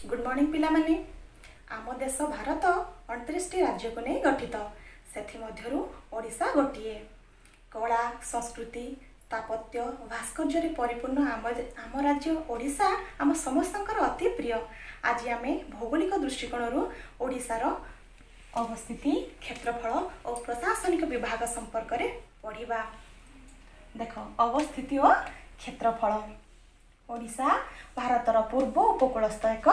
Good morning पिला माने। आम देश भारत 29 राज्य को नहीं गठित से ओडिशा गोटे कला संस्कृति स्थापत्य भास्कर्य परिपूर्ण आम राज्य ओडिशा आम समस्तंकर अति प्रिय। आज आम भौगोलिक दृष्टिकोण ओडिशार अवस्थिति क्षेत्रफल और प्रशासनिक विभाग संपर्क में पढ़ा। देख अवस्थिति और क्षेत्रफल ओडिशा भारतर पूर्व उपकूलस्थ एक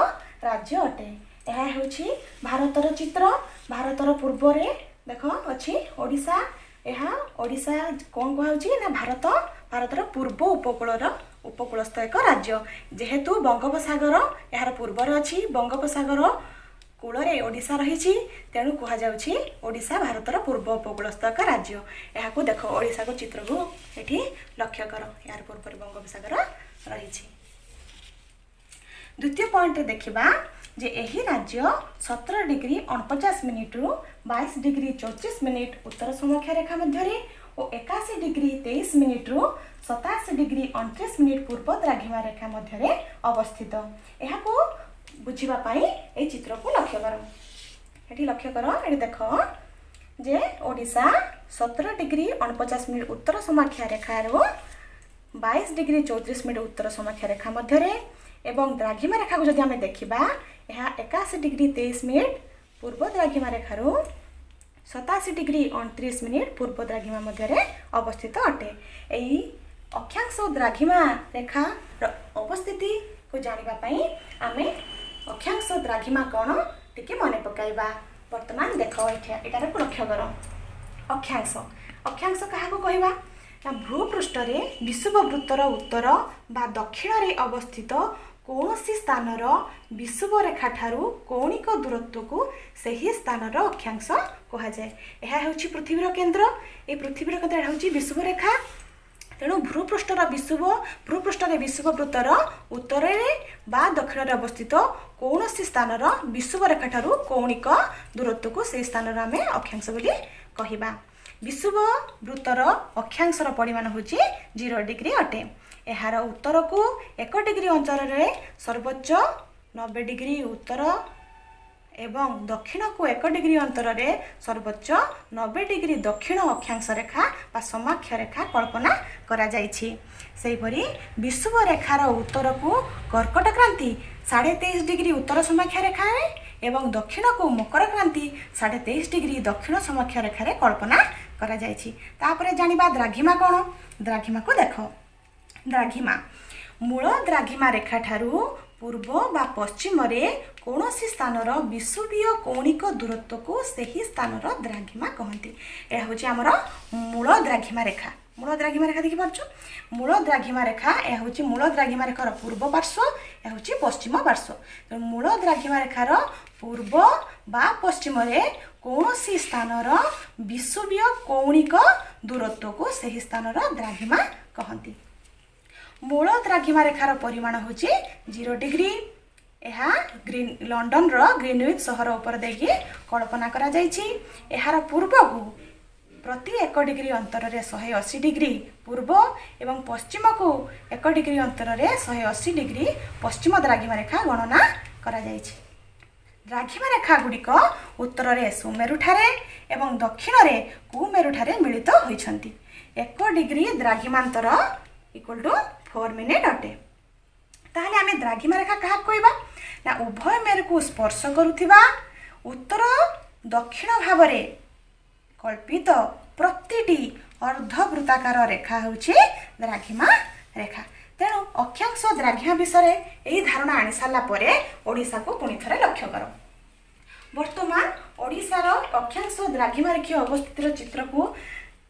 राज्य अटे। यह हूँ भारतर चित्र। भारतर पूर्व रे देख अच्छी ओडिशा। यह ओडिशा कौन कहुची ना भारतर पूर्व उपकूलस्थ एक राज्य। जेहेतु बंगोपसागर यार पूर्वर अच्छी बंगोपसागर कूल ओडिशा रही तेणु कहुच्छी ओडिशा भारतर पूर्व उपकूलस्थ एक राज्य। यहाँ देख ओडिशा को चित्र को ये लक्ष्य कर यार पूर्व बंगोपसागर रही। द्वितीय पॉइंट देखा जे यही राज्य 17 डिग्री 49 मिनिट रु 22 डिग्री 34 मिनिट उत्तर समोक्षा रेखा मध्य और 81 डिग्री 23 मिनिट रु 87 डिग्री 29 मिनिट पूर्व द्राघिमा रेखा मध्य अवस्थित। यहाँ बुझापी ये चित्र को लक्ष्य कर। ये लक्ष्य कर ये देख जे ओडिशा 17 डिग्री 49 मिनिट उत्तर समाख्या रेखा 22 डिग्री 34 मिनिट उत्तर समाख्या रेखा मध्य एवं द्राघिमा रेखा को जब आम देखा यह 81 डिग्री 23 मिनिट पूर्व द्राघिमा रेखार 87 डिग्री 29 मिनिट पूर्व द्राघिमा मध्य अवस्थित अटे। यही अक्षांश और द्राघिमा रेखा अवस्थिति को जानापी आम अक्षांश और द्राघिमा कौन टी मन पकड़ा। बर्तमान देख ये लक्ष्य कर अक्षांश। अक्षांश क्या कहवा ना भूपृष्ठ विषुववृत्तर उत्तर बा दक्षिण रे अवस्थित कौन स्थानर विषुवरेखा ठारू कौणिक दूरत्व को सही स्थानर अक्षांश कहुए। यह हूँ पृथ्वीर केन्द्र। ये पृथ्वीर केन्द्र हूँ विषुवरेखा। तेणु भूपृष्ठ विषुववृत्तर उत्तर बा दक्षिण रे अवस्थित कौन स्थानर विषुवरेखा ठारू कौणिक दूरत्व को सही स्थान आम अक्षांश बोली कहवा। विषुववृत्तर अक्षांशर परिमाण हूँ 0 डिग्री अटे। यार उत्तर को 1 डिग्री अंचल में सर्वोच्च 90 डिग्री उत्तर एवं दक्षिण को 1 डिग्री अंतर में सर्वोच्च 90 डिग्री दक्षिण अक्षांश रेखा बा समाक्ष रेखा कल्पना करा जाइछि। सेहिपरि विषुवरेखार उत्तर को कर्कट क्रांति 23.5 डिग्री उत्तर समाक्ष रेखा एवं दक्षिण को मकर क्रांति 23.5 डिग्री दक्षिण समाक्ष रेखा कल्पना करा जाइछि। तापरे जानिबा द्राघिमा कौन। द्राघिमा को देख द्राघिमा मूल द्राघिमा रेखा ठारू पूर्व बा पश्चिम रे कौनसी स्थानर विषुवीय कौणिक दूरत्व को सही स्थानर द्राघिमा कहती। यह हूँ आमर मूल द्राघिमा रेखा। मूल द्राघिमा रेखा देखी पार्छ। मूल द्राघिमा रेखा यह हूँ मूल द्राघिमा रेखार पूर्व पार्श्व यह हूँ पश्चिम पार्श्व। मूल द्राघिमा रेखार पूर्व बा पश्चिम रे कौनसी स्थानर विषुवीय कौणिक दूरत्व को सही स्थानर द्राघिमा कहती। मूल द्राघिमा रेखार परिमाण हूँ 0 डिग्री। यह लंडन ग्रीनविच सहर उपर देखी कल्पना करा जाइछि। यार पूर्व को प्रति 1 डिग्री अंतर में 180 डिग्री पूर्व एवं पश्चिम को 1 डिग्री अंतर में 180 डिग्री पश्चिम द्राघिमा रेखा गणना करा जाइछि। द्राघिमा रेखा गुड़िक उत्तर में सुमेरु ठारे एवं दक्षिण में कुमेरु ठारे मिलित होइछन्ति। 1 डिग्री द्राघिमांतर इक्वल टू 4 मिनिट अटे। ताहले आमे द्राघिमा रेखा क्या कहबा ना उभय मेरु को स्पर्श करुथिबा उत्तर दक्षिण भाव रे कल्पित प्रतिटी अर्धवृत्ताकार रेखा होछि द्राघिमा रेखा। तेणु अक्षांश द्राघिमा विषय यही धारणा आनी सारा परे ओडिशा को पुणी थरे लक्ष्य कर। वर्तमान ओडिशार अक्षांश द्राघिमा रेखा अवस्थितिर चित्र को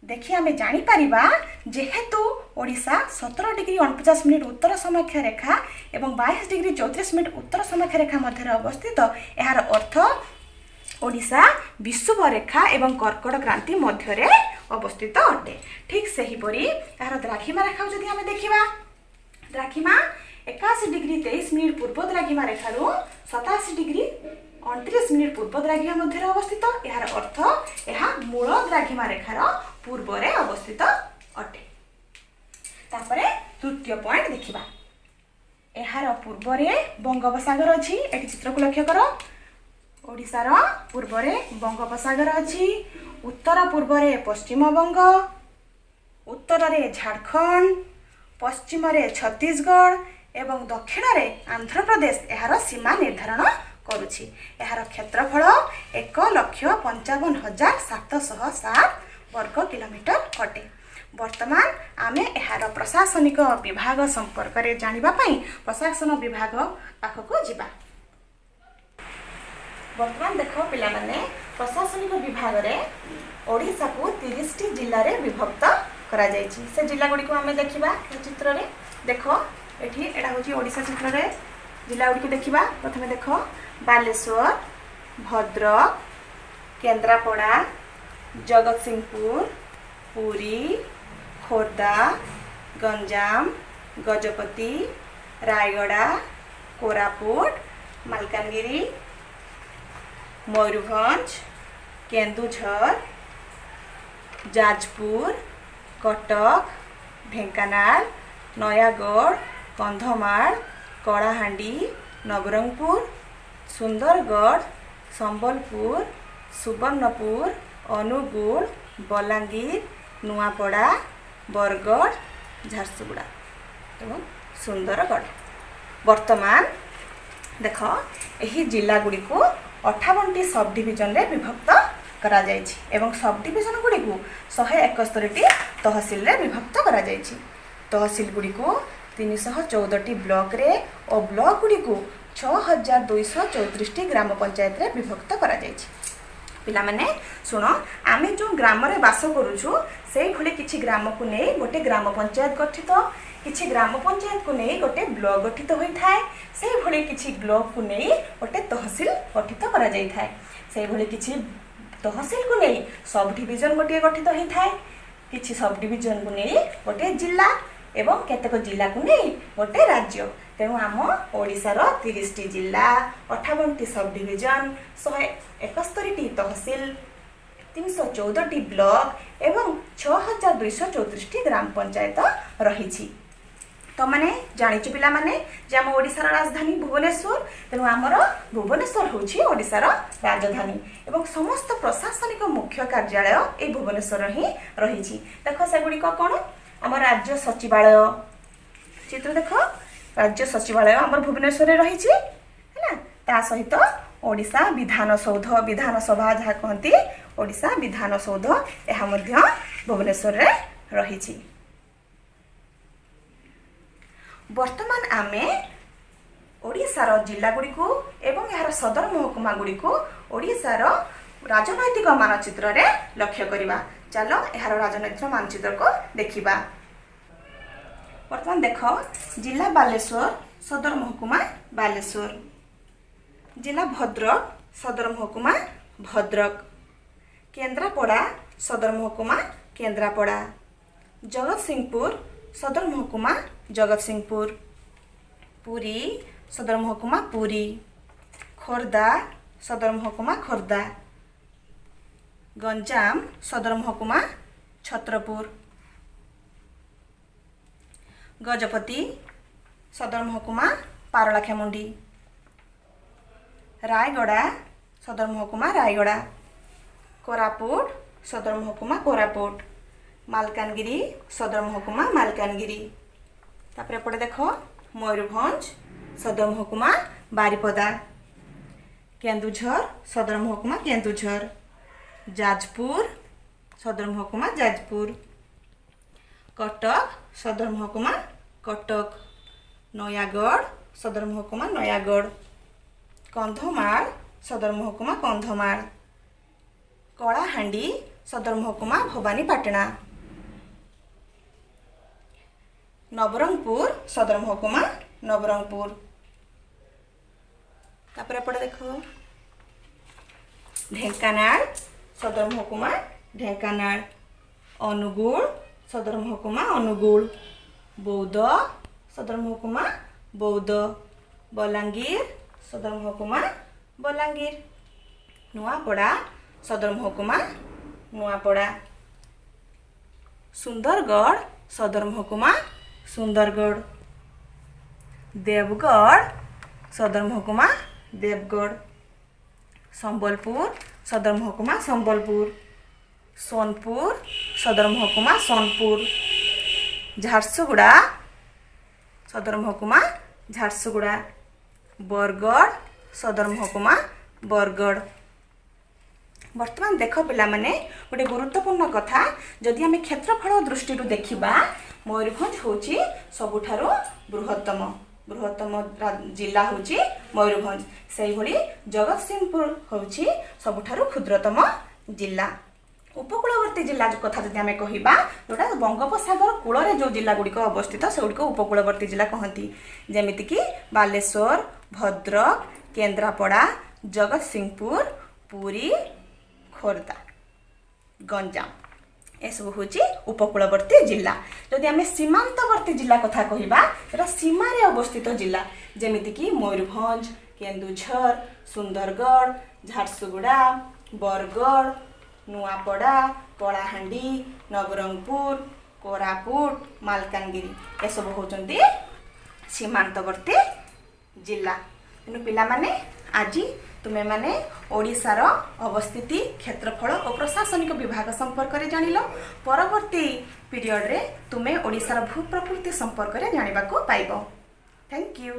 देखि आमे जानी परिबा जेहेतु ओडिशा 17 डिग्री 49 मिनिट उत्तर समाख्या रेखा एवं 22 डिग्री 34 मिनिट उत्तर समाख्या रेखा मध्य अवस्थित। यार अर्थ ओडिशा विषुवरेखा एवं कर्कट क्रांति मध्य अवस्थित अटे। ठीक से हीपरि यार द्राघिमा रेखा जदि आमे देखिबा द्राघिमा 81 डिग्री 23 मिनिट पूर्व द्राघिमा रेखार 87 डिग्री 29 मिनिट पूर्व द्राघिमा मध्य अवस्थित। यार अर्थ यह मूल द्राघिमा रेखार पूर्व रे अवस्थित अटे। तापरे तृतीय पॉइंट देखिबा एहार पूर्वरे बंगोपसागर अछि। एठी चित्र को लक्ष्य करो। ओडिशार पूर्वरे बंगोपसागर अछि, उत्तर पूर्वरे पश्चिमबंग, उत्तर रे झारखंड, पश्चिम रे छत्तीसगढ़ एवं दक्षिण रे आंध्र प्रदेश एहार सीमा निर्धारण करुछि। एहार क्षेत्रफल 1,55,707 वर्ग किलोमीटर अटे। वर्तमान आमे एहार प्रशासनिक विभाग संपर्क रे जानिबा पई प्रशासन विभाग पाखको जिबा। वर्तमान देखो पिला माने प्रशासनिक विभाग रे ओडिसा को 30 टी जिल्ला रे विभक्त करा जायछि। से जिल्ला गुडी को आमे देखिबा चित्र रे। देखो एठी एडा होची ओडिसा चित्र रे जिल्ला गुडी को देखिबा। प्रथमे देखो बालेश्वर, भद्रक, केन्द्रापड़ा, जगतसिंहपुर, पुरी, खोर्धा, गंजाम, गजपति, रायगड़ा, कोरापुट, मालकानगिरी, मयूरभंज, केन्दुझर, जाजपुर, कटक, ढेंकानाल, नयागढ़, कंधमाल, कलाहांडी, नवरंगपुर, सुंदरगढ़, संबलपुर, सुवर्णपुर, अनुगुल, बलांगीर, नुआपड़ा, बरगढ़, झारसुगुड़ा एवं सुंदरगढ़। वर्तमान देख यही जिला गुड़ी को 58 टी सब डिविजन रे विभक्त करा जायछि एवं सब डिविजन गुड़ी को 171 टी तहसील रे विभक्त करा जायछि। तहसील गुड़ी को 314 टी ब्लॉक रे और ब्लॉक गुड़ी को 6234 टी ग्राम पंचायत रे विभक्त करा जायछि। पिला माने सुनो, आमे जो ग्राम रे बास करूछु सेई भली किछि ग्राम को नै गोटे ग्राम पंचायत गठित, किछि ग्राम पंचायत को नै गोटे ब्लॉक गठित होई थाए, सेई भली किछि ब्लॉक को नै गोटे तहसील गठित करा जाई थाए, सेई भली किछि तहसील को नै सब डिविजन गोटे गठित होई थाए, किछि सब डिविजन को नै गोटे जिला एवं केतेक जिला को नै गोटे राज्य। तेणु आम ओडिशार 30 टी जिला, 58 टी सब डिविजन, 171 टी तहसील, 314 टी ब्लॉक एवं 6234 टी ग्राम पंचायत रही। तो माने जानिछु पिला माने जे आम ओडिशार राजधानी भुवनेश्वर। तेणु आमर भुवनेश्वर होछि ओडिशार राजधानी एवं समस्त प्रशासनिक मुख्य कार्यालय ए भुवनेश्वर ही रही। देख सेगुड़ी कौन आम राज्य सचिवालय चित्र देख, राज्य सचिवालय आम भुवनेश्वर रही है। ता सहित ओडिशा विधानसौध, विधानसभा जहाँ कहती ओडिशा विधानसौध, यह भुवनेश्वर रही। वर्तमान आमे ओडिशार जिला गुड़ी को एवं यार सदर महकुमा गुड़ी को ओडिशार राजनैतिक मानचित्र रे लक्ष्य करिबा। चलो यार राजनैतिक मानचित्र को देखिबा। वर्तमान देख जिला बालेश्वर सदर महकुमा बालेश्वर, जिला भद्रक सदर महकुमा भद्रक, केन्द्रापड़ा सदर महकुमा केन्द्रापड़ा, जगतसिंहपुर सदर महकुमा जगतसिंहपुर, पुरी सदर महकुमा पुरी, खोर्धा सदर महकुमा खोर्धा, गंजाम सदर महकुमा छत्रपुर, गजपति सदर महकुमा पारलाखेमुंडी, रायगड़ा सदर महकुमा रायगड़ा, कोरापुट सदर महकुमा कोरापुट, मालकानगिरी सदर महकुमा मालकानगिरी। तापर एपटे देख मयूरभंज सदर महकुमा बारिपदा, केन्दुझर सदर महकुमा केन्दुझर, जाजपुर सदर महकुमा जाजपुर, कटक सदर महकुमा कटक, नयागढ़ सदर महकुमा नयागढ़, कंधमाल सदर महकुमा कंधमाल, कलाहांडी सदर महकुमा भवानीपाटना, नवरंगपुर सदर महकुमा नवरंगपुर। तापर एपटे देख ढेंकानाल सदर महकुमा ढेंकानाल, अनुगुल सदर महकुमा अनुगुल, बौद्ध सदर महकुमा बौद्ध, बलांगीर सदर महकुमा बलांगीर, नुआपड़ा सदर महकुमा नुआपड़ा, सुंदरगढ़ सदर महकुमा सुंदरगढ़, देवगढ़ सदर महकुमा देवगढ़, संबलपुर सदर महकुमा संबलपुर, सोनपुर सदर महकुमा सोनपुर, झारसुगुड़ा सदर महकुमा झारसुगुड़ा, बरगढ़ सदर महकुमा बरगढ़। बर्तमान देख पिला माने गोटे गुरुत्वपूर्ण कथा, जदि आम क्षेत्रफल दृष्टि देखा मयूरभंज होची सबुठारो बृहत्तम जिला होची मयूरभंज, से भली जगतसिंहपुर होची सबुठारो क्षुद्रतम जिला। उपकूलवर्ती जिला कथा जदि आम कहवा जोटा बंगोपसागर कूल जो जिला गुड़िक अवस्थित से गुड़िक उपकूलवर्ती जिला कहती, जमीक बालेश्वर, भद्रक, केन्द्रापड़ा, जगतसिंहपुर, पुरी, खोर्धा, गंजाम एसबू हूँ उपकूलवर्ती जिला। जदि आम सीमांतवर्ती जिला कथा कहवा जोटा सीमार अवस्थित जिला, जमीक मयूरभंज, केन्दुझर, सुंदरगढ़, झारसुगुड़ा, बरगढ़, नुआपड़ा, कलाहांडी, नवरंगपुर, कोरापुट, मालकानगिरी एसबू होचंती सीमांतवर्ती जिला। तेणु पिला माने आज तुमे माने ओडिशार अवस्थिति, क्षेत्रफल और प्रशासनिक विभाग संपर्क में जानिल। परवर्ती पीरियड रे तुमे ओडिशार भूप्रकृति संपर्क में जानिबा को पाइबो। Thank you.